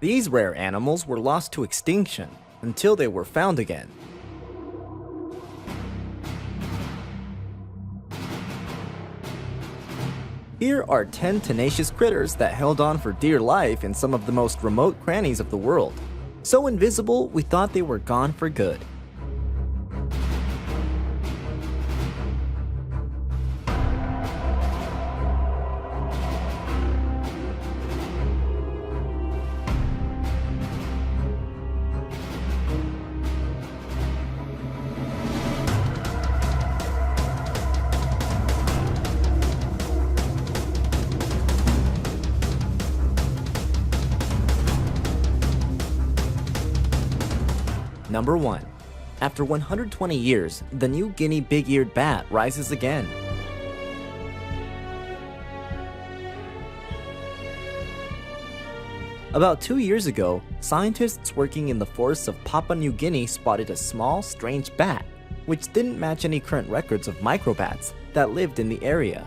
These rare animals were lost to extinction until they were found again. Here are 10 tenacious critters that held on for dear life in some of the most remote crannies of the world. So invisible, we thought they were gone for good. Number 1. After 120 years, the New Guinea big-eared bat rises again. About 2 years ago, scientists working in the forests of Papua New Guinea spotted a small, strange bat, which didn't match any current records of microbats that lived in the area.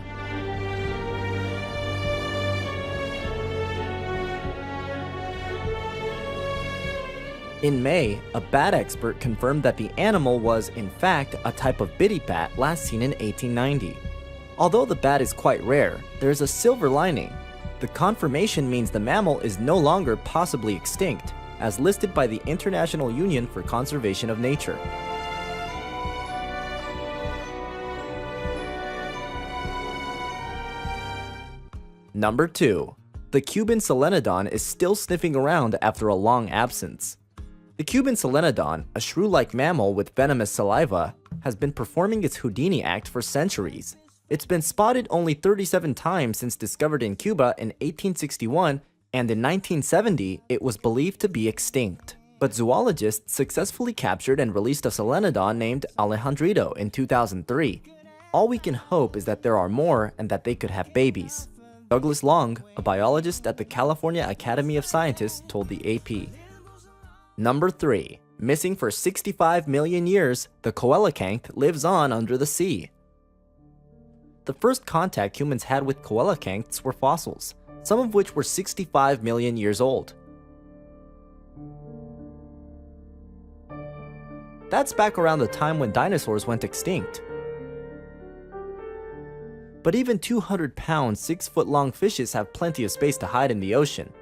In May, a bat expert confirmed that the animal was, in fact, a type of bitty bat last seen in 1890. Although the bat is quite rare, there is a silver lining. The confirmation means the mammal is no longer possibly extinct, as listed by the International Union for Conservation of Nature. Number 2. The Cuban solenodon is still sniffing around after a long absence. The Cuban solenodon, a shrew-like mammal with venomous saliva, has been performing its Houdini act for centuries. It's been spotted only 37 times since discovered in Cuba in 1861, and in 1970 it was believed to be extinct. But zoologists successfully captured and released a solenodon named Alejandrito in 2003. All we can hope is that there are more and that they could have babies. Douglas Long, a biologist at the California Academy of Scientists, told the AP. Number 3. Missing for 65 million years, the coelacanth lives on under the sea. The first contact humans had with coelacanths were fossils, some of which were 65 million years old. That's back around the time when dinosaurs went extinct. But even 200-pound, 6-foot-long fishes have plenty of space to hide in the ocean.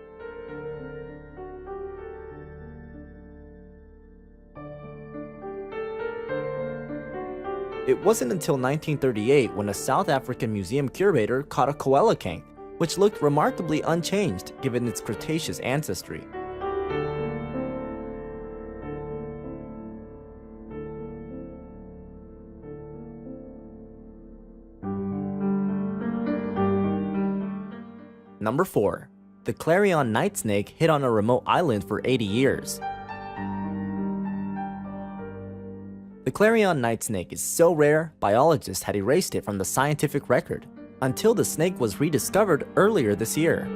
It wasn't until 1938 when a South African museum curator caught a coelacanth, which looked remarkably unchanged given its Cretaceous ancestry. Number 4. The Clarion night snake hid on a remote island for 80 years. The Clarion night snake is so rare, biologists had erased it from the scientific record, until the snake was rediscovered earlier this year.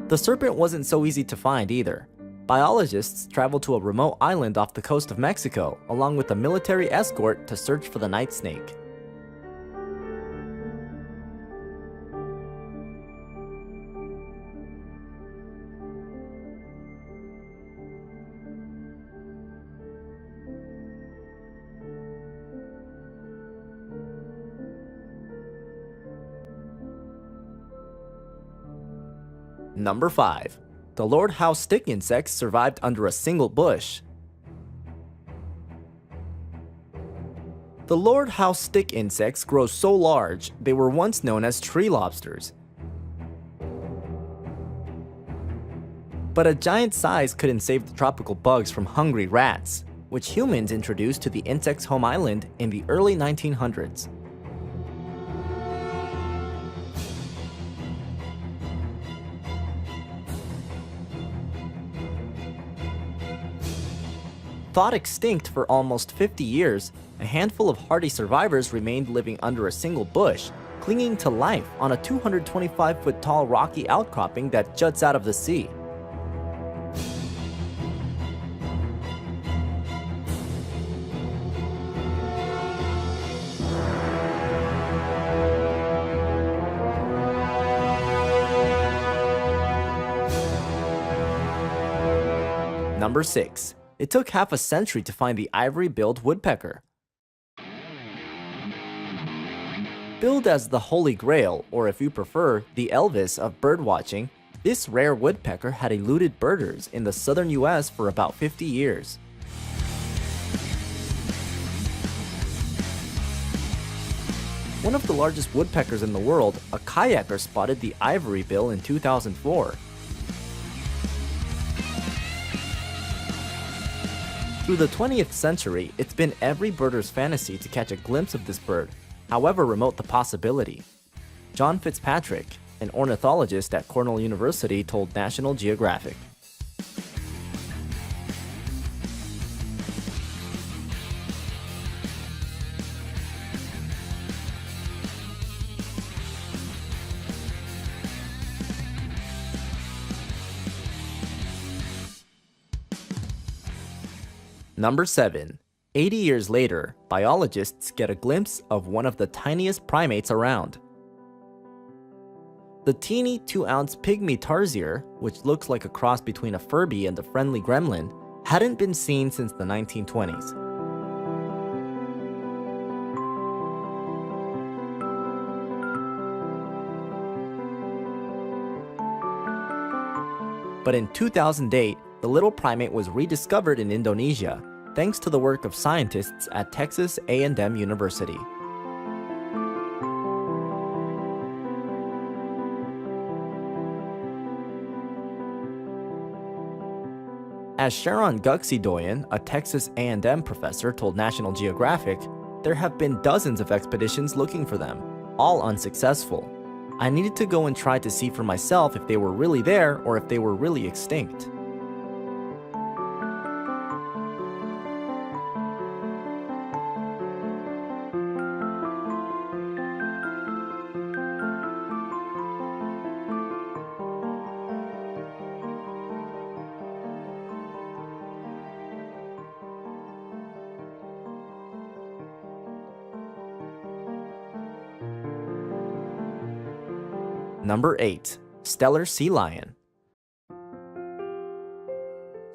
The serpent wasn't so easy to find either. Biologists traveled to a remote island off the coast of Mexico, along with a military escort to search for the night snake. Number 5. The Lord Howe stick insects survived under a single bush. The Lord Howe stick insects grow so large, they were once known as tree lobsters. But a giant size couldn't save the tropical bugs from hungry rats, which humans introduced to the insect's home island in the early 1900s. Thought extinct for almost 50 years, a handful of hardy survivors remained living under a single bush, clinging to life on a 225-foot-tall rocky outcropping that juts out of the sea. Number 6. It took half a century to find the ivory-billed woodpecker. Billed as the Holy Grail, or if you prefer, the Elvis of birdwatching, this rare woodpecker had eluded birders in the southern US for about 50 years. One of the largest woodpeckers in the world, a kayaker spotted the ivory bill in 2004. Through the 20th century, it's been every birder's fantasy to catch a glimpse of this bird, however remote the possibility. John Fitzpatrick, an ornithologist at Cornell University, told National Geographic. Number 7. 80 years later, biologists get a glimpse of one of the tiniest primates around. The teeny 2-ounce pygmy tarsier, which looks like a cross between a Furby and a friendly gremlin, hadn't been seen since the 1920s. But in 2008, the little primate was rediscovered in Indonesia, thanks to the work of scientists at Texas A&M University. As Sharon Guxidoyan, a Texas A&M professor, told National Geographic, there have been dozens of expeditions looking for them, all unsuccessful. I needed to go and try to see for myself if they were really there or if they were really extinct. Number 8. Stellar sea lion.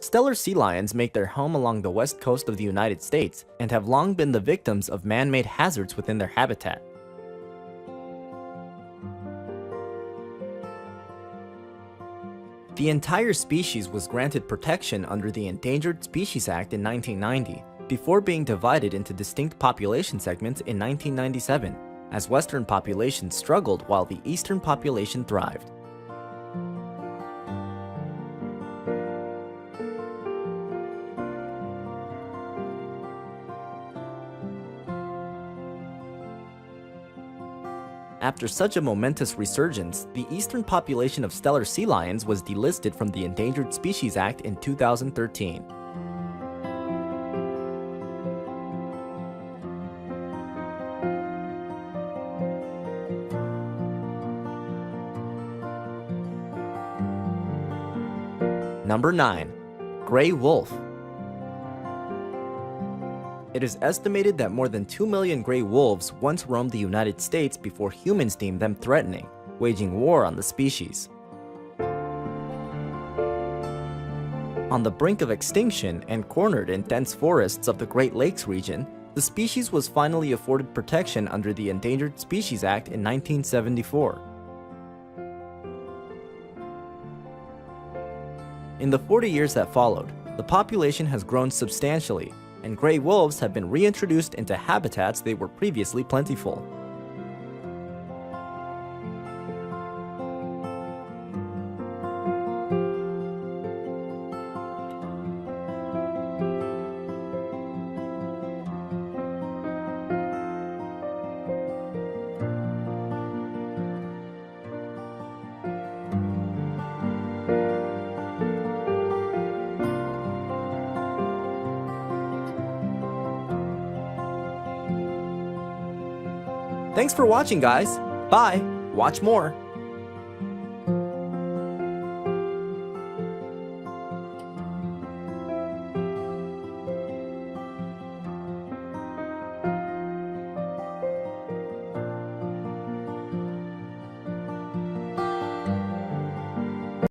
Stellar sea lions make their home along the west coast of the United States and have long been the victims of man-made hazards within their habitat. The entire species was granted protection under the Endangered Species Act in 1990, before being divided into distinct population segments in 1997, as Western populations struggled while the Eastern population thrived. After such a momentous resurgence, the eastern population of stellar sea lions was delisted from the Endangered Species Act in 2013. Number 9. Gray wolf. It is estimated that more than 2 million gray wolves once roamed the United States before humans deemed them threatening, waging war on the species. On the brink of extinction and cornered in dense forests of the Great Lakes region, the species was finally afforded protection under the Endangered Species Act in 1974. In the 40 years that followed, the population has grown substantially, and gray wolves have been reintroduced into habitats they were previously plentiful. Thanks for watching, guys. Bye. Watch more.